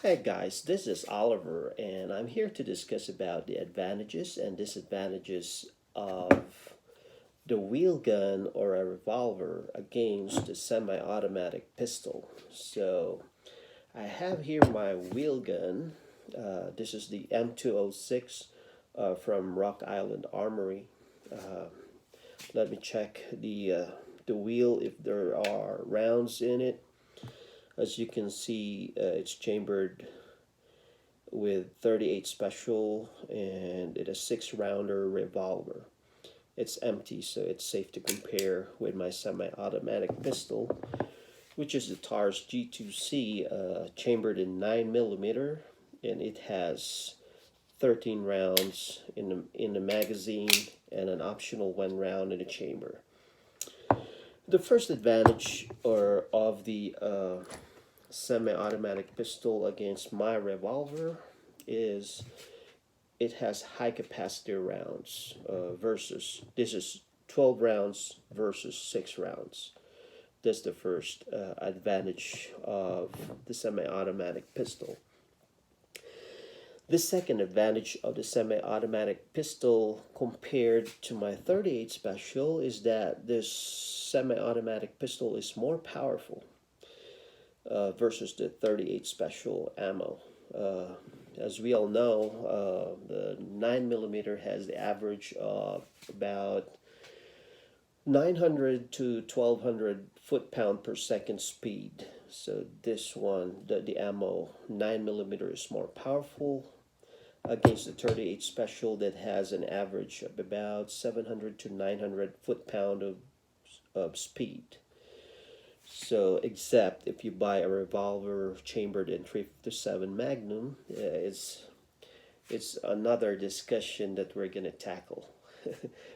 Hey guys, this is Oliver, and I'm here to discuss about the advantages and disadvantages of the wheel gun or a revolver against the semi-automatic pistol. So I have here my wheel gun. This is the M206 from Rock Island Armory. Uh, Let me check the wheel if there are rounds in it. As you can see, it's chambered with 38 special and it is 6 rounder revolver. It's empty, so it's safe to compare with my semi-automatic pistol, which is the TARS G2C, chambered in 9mm, and it has 13 rounds in the magazine and an optional 1 round in the chamber. The first advantage of the semi-automatic pistol against my revolver is it has high capacity rounds versus this is 12 rounds versus 6 rounds. That's the first advantage of the semi-automatic pistol. The second advantage of the semi-automatic pistol compared to my 38 special is that this semi-automatic pistol is more powerful versus the 38 special ammo. As we all know, the 9mm has the average of about 900 to 1200 foot-pound per second speed. So this one, the ammo 9mm is more powerful against the 38 special that has an average of about 700 to 900 foot-pound of speed. So, except if you buy a revolver chambered in 357 Magnum, it's another discussion that we're gonna tackle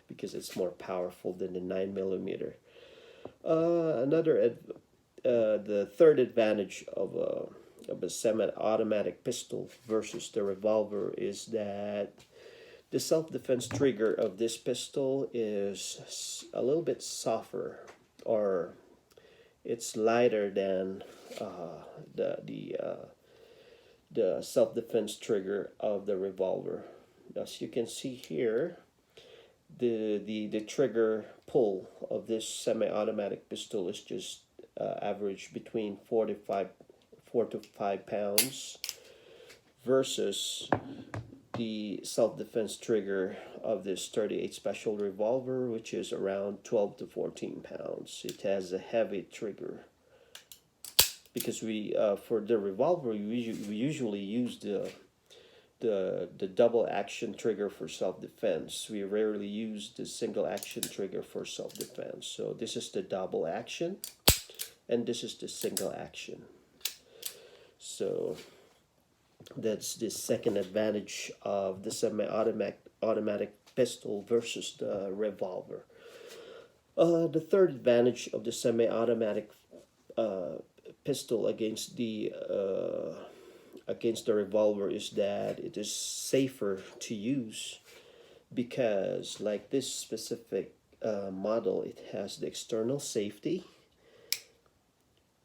because it's more powerful than the 9mm. The third advantage of a semi-automatic pistol versus the revolver is that the self-defense trigger of this pistol is a little bit softer, or it's lighter than the self-defense trigger of the revolver. As you can see here, the trigger pull of this semi-automatic pistol is just average between 4 to 5 pounds versus the self-defense trigger of this 38 special revolver, which is around 12 to 14 pounds. It has a heavy trigger because we for the revolver we usually use the double action trigger for self-defense. We rarely use the single action trigger for self-defense. So this is the double action and this is the single action. So that's the second advantage of the semi-automatic pistol versus the revolver. The third advantage of the semi-automatic pistol against the revolver is that it is safer to use because, like this specific model, it has the external safety.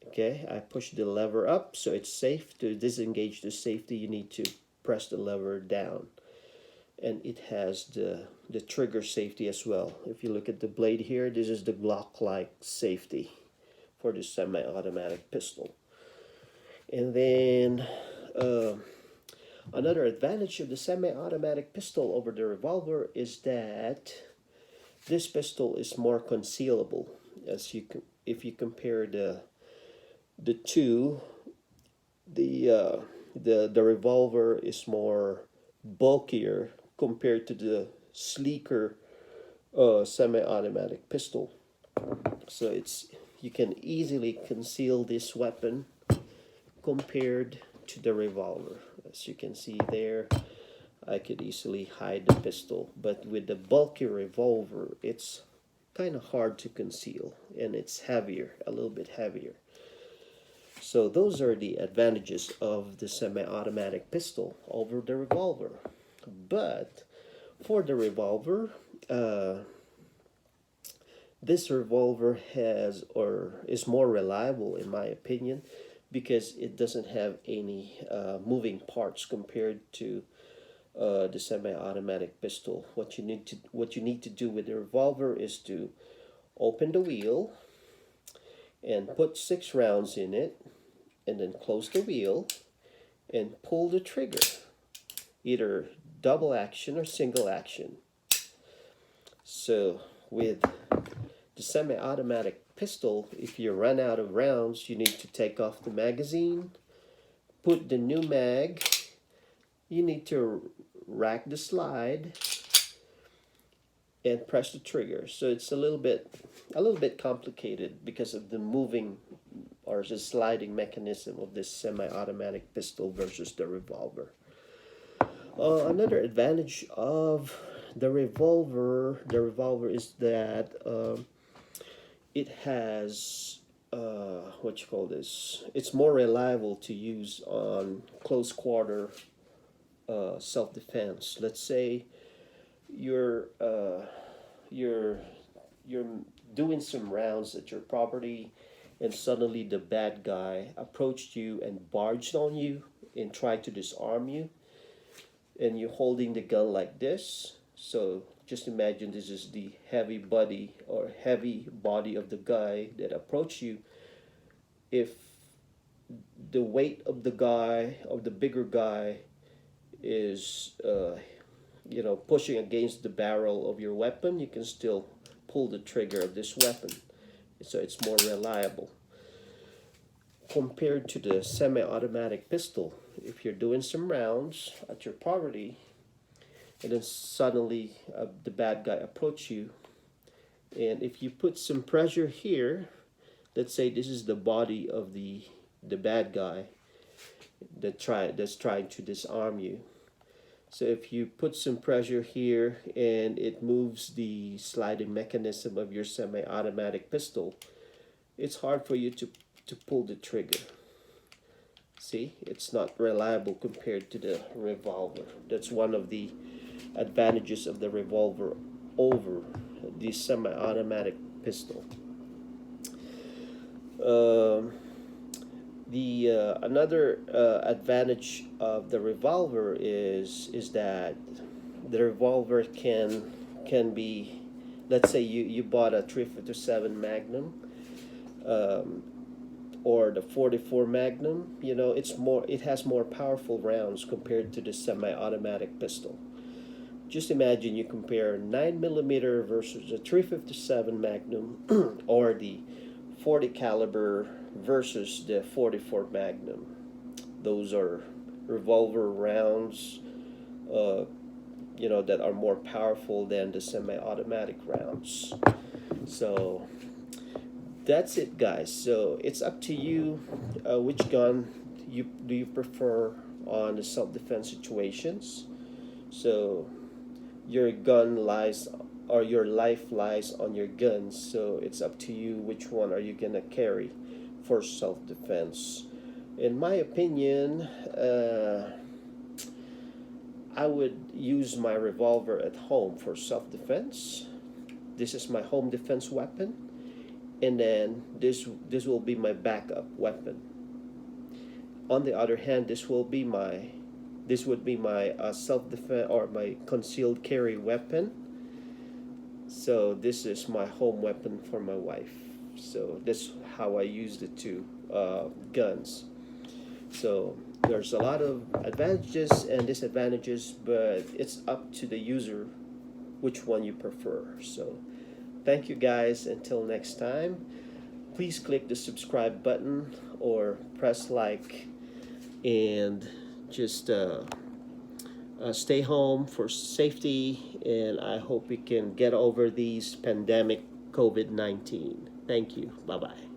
Okay, I push the lever up, so it's safe. To disengage the safety, you need to press the lever down. And it has the trigger safety as well. If you look at the blade here, this is the Glock-like safety for the semi-automatic pistol. And then another advantage of the semi-automatic pistol over the revolver is that this pistol is more concealable. If you compare the two, the revolver is more bulkier compared to the sleeker semi-automatic pistol. So you can easily conceal this weapon compared to the revolver. As you can see there, I could easily hide the pistol, but with the bulky revolver, it's kind of hard to conceal, and it's heavier, a little bit heavier. So those are the advantages of the semi-automatic pistol over the revolver. But for the revolver, this revolver is more reliable in my opinion because it doesn't have any moving parts compared to the semi-automatic pistol. What you need to do with the revolver is to open the wheel and put 6 rounds in it, and then close the wheel and pull the trigger, either double action or single action. So with the semi-automatic pistol, if you run out of rounds, you need to take off the magazine, put the new mag, you need to rack the slide and press the trigger. So it's a little bit complicated because of the moving or the sliding mechanism of this semi-automatic pistol versus the revolver. Another advantage of the revolver is that it has what you call this? It's more reliable to use on close quarter self-defense. Let's say you're doing some rounds at your property, and suddenly the bad guy approached you and barged on you and tried to disarm you, and you're holding the gun like this. So just imagine this is the heavy body of the guy that approached you. If the weight of the bigger guy is pushing against the barrel of your weapon, you can still pull the trigger of this weapon. So it's more reliable compared to the semi-automatic pistol. If you're doing some rounds at your property and then suddenly the bad guy approach you, and if you put some pressure here, let's say this is the body of the bad guy that's trying to disarm you. So if you put some pressure here and it moves the sliding mechanism of your semi-automatic pistol, it's hard for you to pull the trigger. See, it's not reliable compared to the revolver. That's one of the advantages of the revolver over the semi-automatic pistol. Another advantage of the revolver is that the revolver can be, let's say you bought a 357 Magnum or the 44 Magnum. It has more powerful rounds compared to the semi-automatic pistol. Just imagine you compare 9mm versus the 357 Magnum or the 40 caliber versus the 44 Magnum. Those are revolver rounds that are more powerful than the semi-automatic rounds. So that's it, guys. So it's up to you which gun do you prefer on the self-defense situations. So your life lies on your guns, so it's up to you which one are you gonna carry for self-defense. In my opinion, I would use my revolver at home for self-defense. This is my home defense weapon, and then this will be my backup weapon. On the other hand, this would be my self-defense or my concealed carry weapon. So this is my home weapon for my wife. So that's how I use the two guns. So there's a lot of advantages and disadvantages, but it's up to the user which one you prefer. So thank you, guys. Until next time, please click the subscribe button or press like, and just stay home for safety, and I hope we can get over these pandemic COVID-19. Thank you. Bye-bye.